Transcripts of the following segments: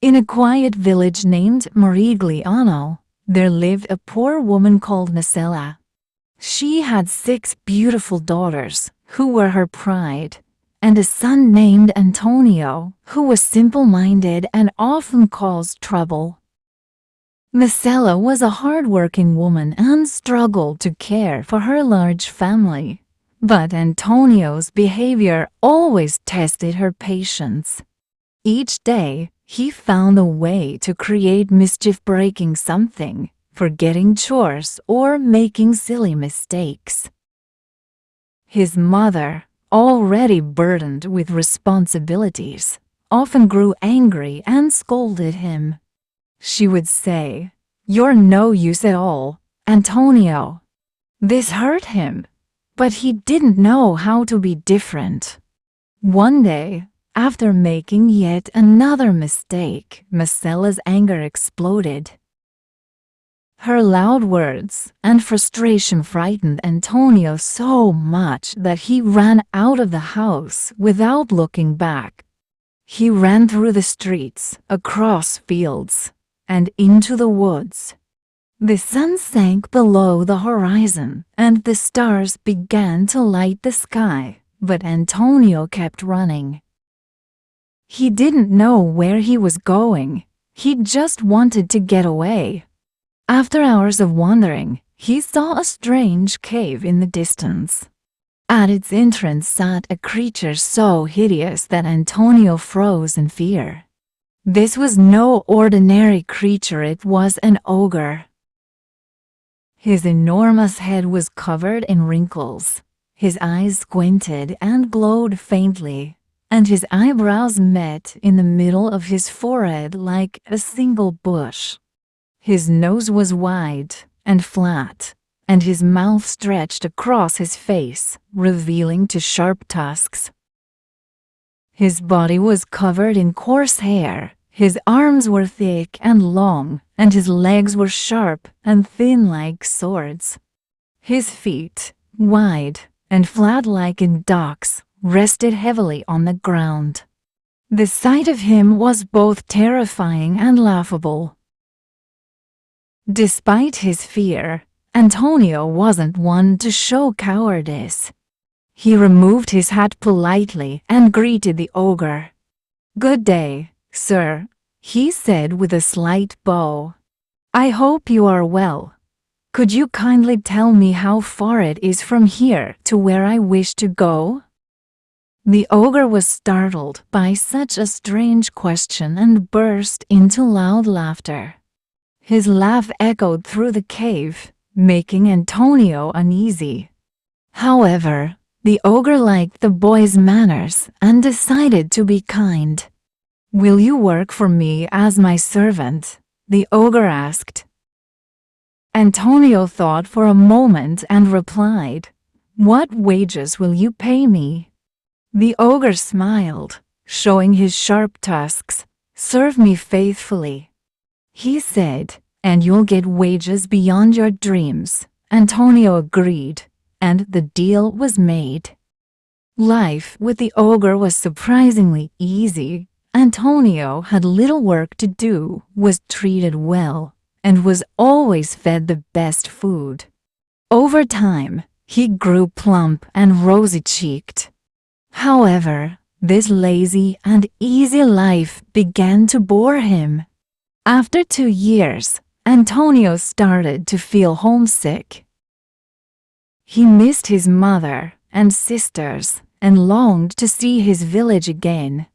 In a quiet village named Morigliano, there lived a poor woman called Marcella. She had 6 beautiful daughters, who were her pride, and a son named Antonio, who was simple-minded and often caused trouble. Marcella was a hard-working woman and struggled to care for her large family, but Antonio's behavior always tested her patience. Each day, he found a way to create mischief, breaking something, forgetting chores, or making silly mistakes. His mother, already burdened with responsibilities, often grew angry and scolded him. She would say, "You're no use at all, Antonio." This hurt him, but he didn't know how to be different. One day, after making yet another mistake, Marcella's anger exploded. Her loud words and frustration frightened Antonio so much that he ran out of the house without looking back. He ran through the streets, across fields, and into the woods. The sun sank below the horizon, and the stars began to light the sky, but Antonio kept running. He didn't know where he was going. He just wanted to get away. After hours of wandering, he saw a strange cave in the distance. At its entrance sat a creature so hideous that Antonio froze in fear. This was no ordinary creature, it was an ogre. His enormous head was covered in wrinkles. His eyes squinted and glowed faintly, and his eyebrows met in the middle of his forehead like a single bush. His nose was wide and flat, and his mouth stretched across his face, revealing 2 sharp tusks. His body was covered in coarse hair, his arms were thick and long, and his legs were sharp and thin like swords. His feet, wide and flat like a duck's, rested heavily on the ground. The sight of him was both terrifying and laughable. Despite his fear, Antonio wasn't one to show cowardice. He removed his hat politely and greeted the ogre. "Good day, sir," he said with a slight bow. "I hope you are well. Could you kindly tell me how far it is from here to where I wish to go?" The ogre was startled by such a strange question and burst into loud laughter. His laugh echoed through the cave, making Antonio uneasy. However, the ogre liked the boy's manners and decided to be kind. "Will you work for me as my servant?" the ogre asked. Antonio thought for a moment and replied, "What wages will you pay me?" The ogre smiled, showing his sharp tusks. "Serve me faithfully," he said, "and you'll get wages beyond your dreams." Antonio agreed, and the deal was made. Life with the ogre was surprisingly easy. Antonio had little work to do, was treated well, and was always fed the best food. Over time, he grew plump and rosy-cheeked. However, this lazy and easy life began to bore him. After 2 years, Antonio started to feel homesick. He missed his mother and sisters and longed to see his village again.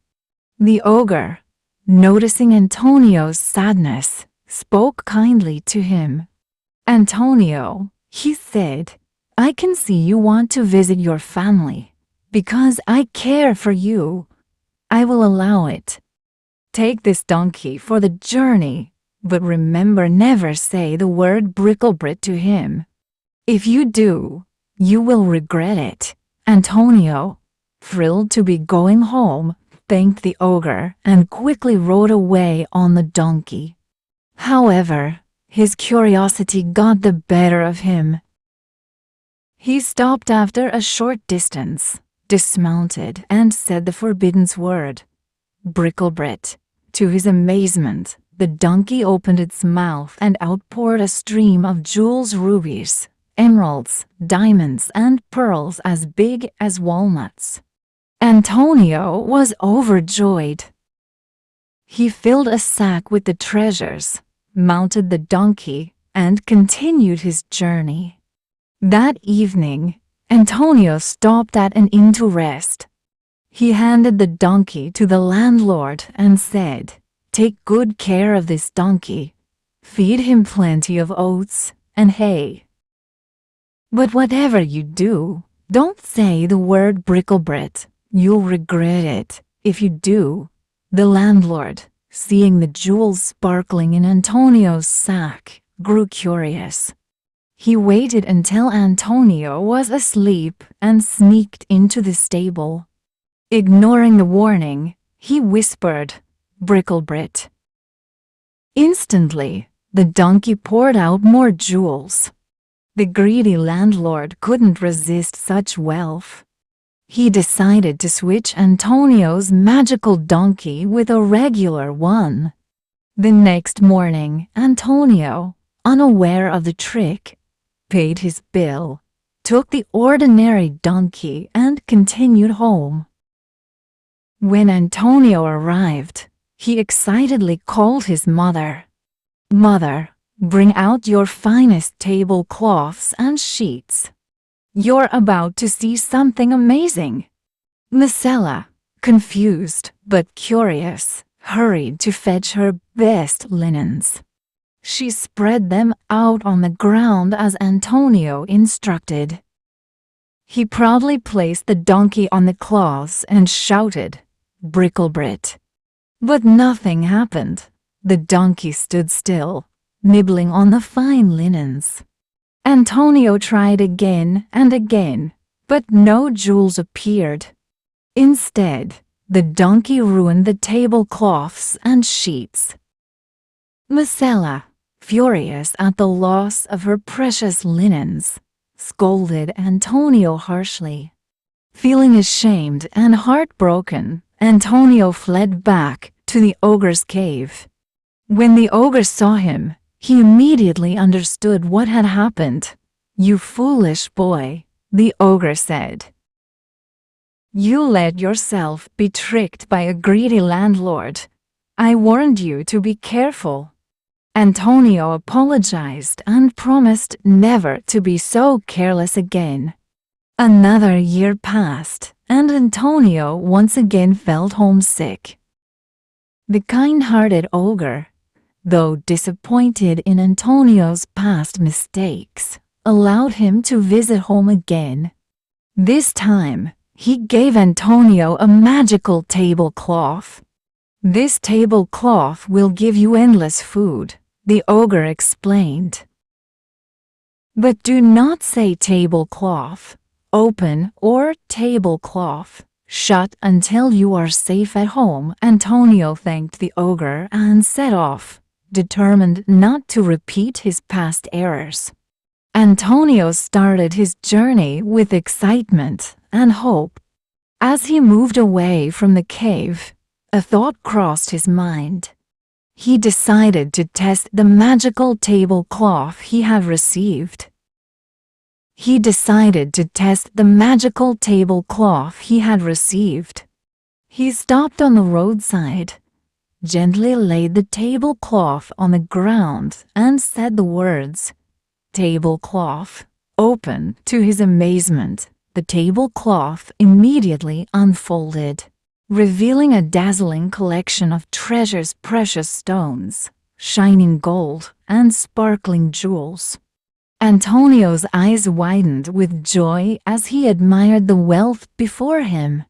The ogre, noticing Antonio's sadness, spoke kindly to him. "Antonio," he said, "I can see you want to visit your family. Because I care for you, I will allow it. Take this donkey for the journey, but remember, never say the word Bricklebrit to him. If you do, you will regret it." Antonio, thrilled to be going home, thanked the ogre and quickly rode away on the donkey. However, his curiosity got the better of him. He stopped after a short distance, dismounted, and said the forbidden word, "Bricklebrit." To his amazement, the donkey opened its mouth and outpoured a stream of jewels, rubies, emeralds, diamonds, and pearls as big as walnuts. Antonio was overjoyed. He filled a sack with the treasures, mounted the donkey, and continued his journey. That evening, Antonio stopped at an inn to rest. He handed the donkey to the landlord and said, "Take good care of this donkey. Feed him plenty of oats and hay. But whatever you do, don't say the word bricklebrit. You'll regret it if you do." The landlord, seeing the jewels sparkling in Antonio's sack, grew curious. He waited until Antonio was asleep and sneaked into the stable. Ignoring the warning, he whispered, "Bricklebrit." Instantly, the donkey poured out more jewels. The greedy landlord couldn't resist such wealth. He decided to switch Antonio's magical donkey with a regular one. The next morning, Antonio, unaware of the trick, paid his bill, took the ordinary donkey, and continued home. When Antonio arrived, he excitedly called his mother. "Mother, bring out your finest tablecloths and sheets. You're about to see something amazing." Marcella, confused but curious, hurried to fetch her best linens. She spread them out on the ground as Antonio instructed. He proudly placed the donkey on the cloths and shouted, "Bricklebrit." But nothing happened. The donkey stood still, nibbling on the fine linens. Antonio tried again and again, but no jewels appeared. Instead, the donkey ruined the tablecloths and sheets. Marcella, furious at the loss of her precious linens, scolded Antonio harshly. Feeling ashamed and heartbroken, Antonio fled back to the ogre's cave. When the ogre saw him, he immediately understood what had happened. "You foolish boy," the ogre said. "You let yourself be tricked by a greedy landlord. I warned you to be careful." Antonio apologized and promised never to be so careless again. Another year passed, and Antonio once again felt homesick. The kind-hearted ogre, though disappointed in Antonio's past mistakes, allowed him to visit home again. This time, he gave Antonio a magical tablecloth. "This tablecloth will give you endless food," the ogre explained. "But do not say tablecloth open or tablecloth shut until you are safe at home." Antonio thanked the ogre and set off, determined not to repeat his past errors. Antonio started his journey with excitement and hope. As he moved away from the cave, a thought crossed his mind. He decided to test the magical tablecloth he had received. He stopped on the roadside, gently laid the tablecloth on the ground, and said the words, "Tablecloth, open." To his amazement, the tablecloth immediately unfolded, revealing a dazzling collection of treasures, precious stones, shining gold, and sparkling jewels. Antonio's eyes widened with joy as he admired the wealth before him.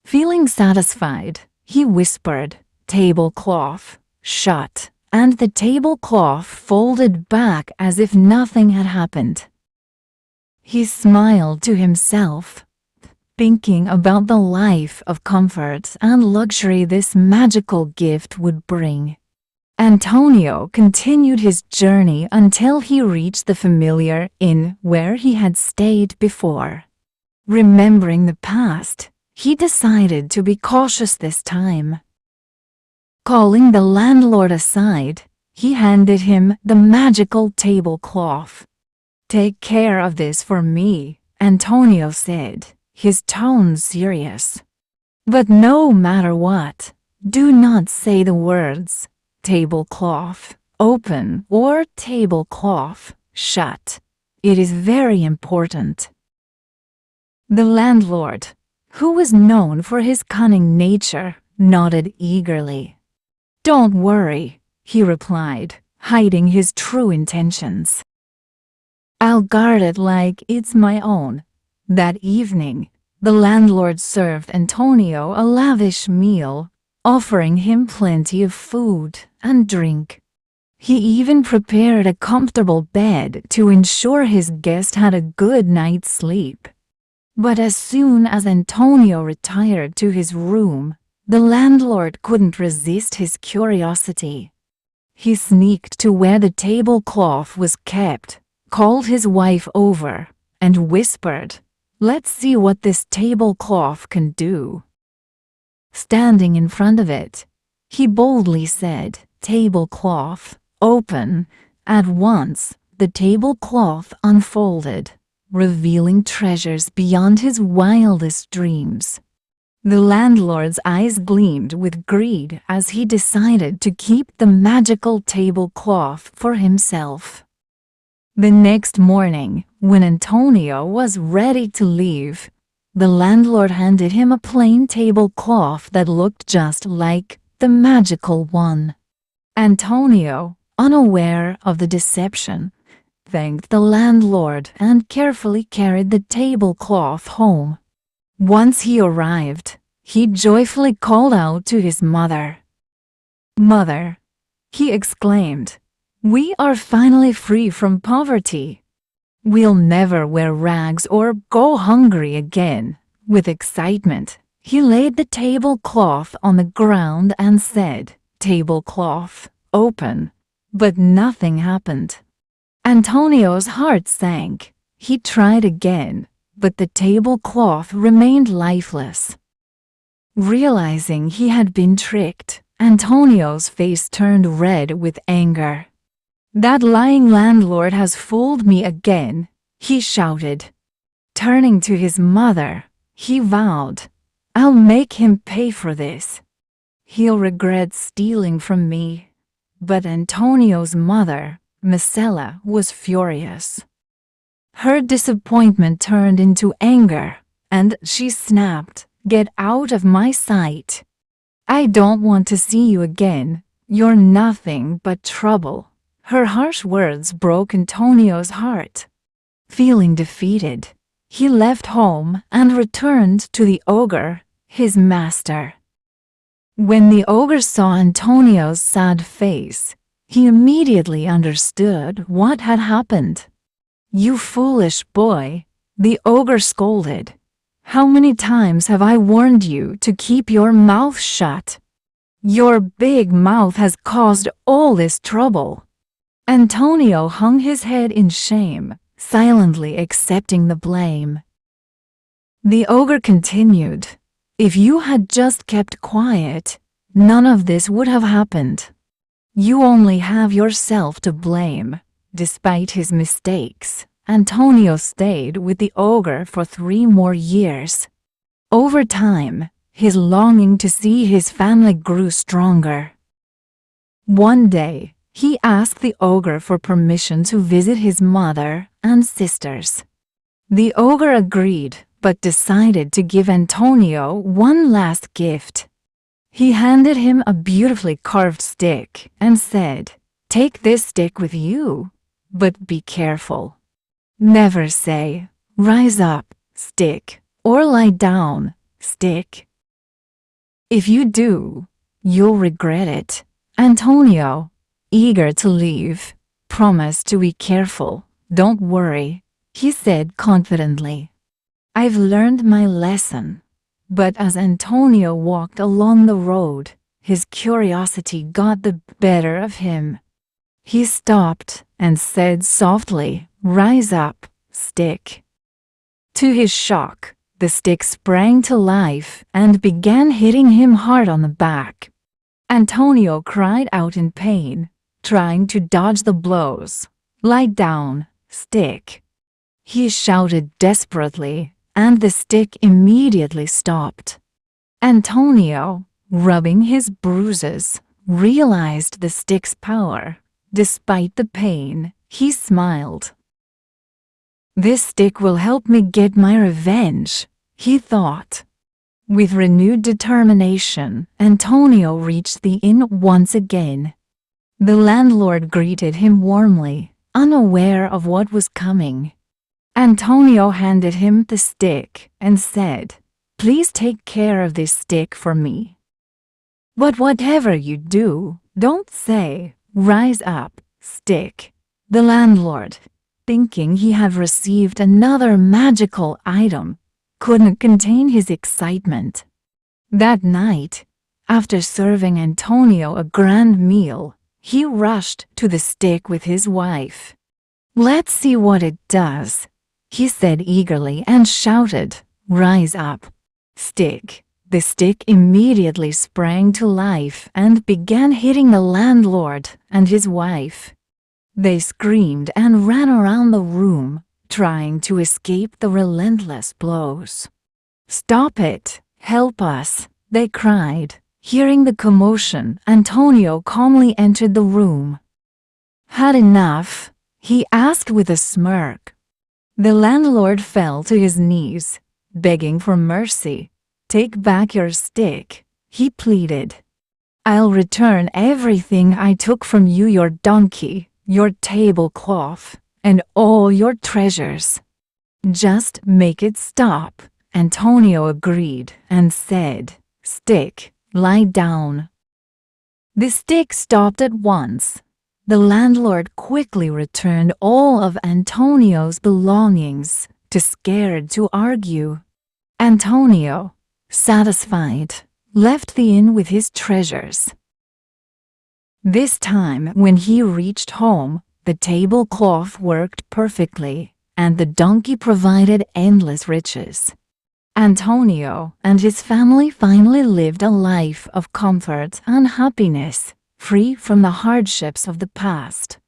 Feeling satisfied, he whispered, "Tablecloth, shut," and the tablecloth folded back as if nothing had happened. He smiled to himself, thinking about the life of comfort and luxury this magical gift would bring. Antonio continued his journey until he reached the familiar inn where he had stayed before. Remembering the past, he decided to be cautious this time. Calling the landlord aside, he handed him the magical tablecloth. "Take care of this for me," Antonio said, his tone serious. "But no matter what, do not say the words tablecloth open or tablecloth shut. It is very important." The landlord, who was known for his cunning nature, nodded eagerly. "Don't worry," he replied, hiding his true intentions. "I'll guard it like it's my own." That evening, the landlord served Antonio a lavish meal, offering him plenty of food and drink. He even prepared a comfortable bed to ensure his guest had a good night's sleep. But as soon as Antonio retired to his room, the landlord couldn't resist his curiosity. He sneaked to where the tablecloth was kept, called his wife over, and whispered, "Let's see what this tablecloth can do." Standing in front of it, he boldly said, "Tablecloth, open." At once, the tablecloth unfolded, revealing treasures beyond his wildest dreams. The landlord's eyes gleamed with greed as he decided to keep the magical tablecloth for himself. The next morning, when Antonio was ready to leave, the landlord handed him a plain tablecloth that looked just like the magical one. Antonio, unaware of the deception, thanked the landlord and carefully carried the tablecloth home. Once he arrived, he joyfully called out to his mother. "Mother," he exclaimed, "we are finally free from poverty. We'll never wear rags or go hungry again." With excitement, he laid the tablecloth on the ground and said, "Tablecloth, open." But nothing happened. Antonio's heart sank. He tried again, but the tablecloth remained lifeless. Realizing he had been tricked, Antonio's face turned red with anger. "That lying landlord has fooled me again," he shouted. Turning to his mother, he vowed, "I'll make him pay for this. He'll regret stealing from me." But Antonio's mother, Marcella, was furious. Her disappointment turned into anger, and she snapped, "Get out of my sight. I don't want to see you again. You're nothing but trouble." Her harsh words broke Antonio's heart. Feeling defeated, he left home and returned to the ogre, his master. When the ogre saw Antonio's sad face, he immediately understood what had happened. "You foolish boy," the ogre scolded. "How many times have I warned you to keep your mouth shut? Your big mouth has caused all this trouble." Antonio hung his head in shame, silently accepting the blame. The ogre continued, "If you had just kept quiet, none of this would have happened. You only have yourself to blame." Despite his mistakes, Antonio stayed with the ogre for 3 more years. Over time, his longing to see his family grew stronger. One day, he asked the ogre for permission to visit his mother and sisters. The ogre agreed, but decided to give Antonio one last gift. He handed him a beautifully carved stick and said, "Take this stick with you, but be careful. Never say, 'Rise up, stick,' or 'Lie down, stick.' If you do, you'll regret it." Antonio, eager to leave, promised to be careful. "Don't worry," he said confidently. "I've learned my lesson." But as Antonio walked along the road, his curiosity got the better of him. He stopped and said softly, "Rise up, stick." To his shock, the stick sprang to life and began hitting him hard on the back. Antonio cried out in pain, trying to dodge the blows. "Lie down, stick," he shouted desperately, and the stick immediately stopped. Antonio, rubbing his bruises, realized the stick's power. Despite the pain, he smiled. "This stick will help me get my revenge," he thought. With renewed determination, Antonio reached the inn once again. The landlord greeted him warmly, unaware of what was coming. Antonio handed him the stick and said, "Please take care of this stick for me. But whatever you do, don't say, 'Rise up, stick.'" The landlord, thinking he had received another magical item, couldn't contain his excitement. That night, after serving Antonio a grand meal, he rushed to the stick with his wife. "Let's see what it does," he said eagerly and shouted, "Rise up, stick." The stick immediately sprang to life and began hitting the landlord and his wife. They screamed and ran around the room, trying to escape the relentless blows. "Stop it! Help us!" they cried. Hearing the commotion, Antonio calmly entered the room. "Had enough?" he asked with a smirk. The landlord fell to his knees, begging for mercy. "Take back your stick," he pleaded. "I'll return everything I took from you, your donkey, your tablecloth, and all your treasures." "Just make it stop," Antonio agreed and said, "Stick, lie down." The stick stopped at once. The landlord quickly returned all of Antonio's belongings, too scared to argue. Antonio, satisfied, left the inn with his treasures. This time, when he reached home, the tablecloth worked perfectly, and the donkey provided endless riches. Antonio and his family finally lived a life of comfort and happiness, free from the hardships of the past.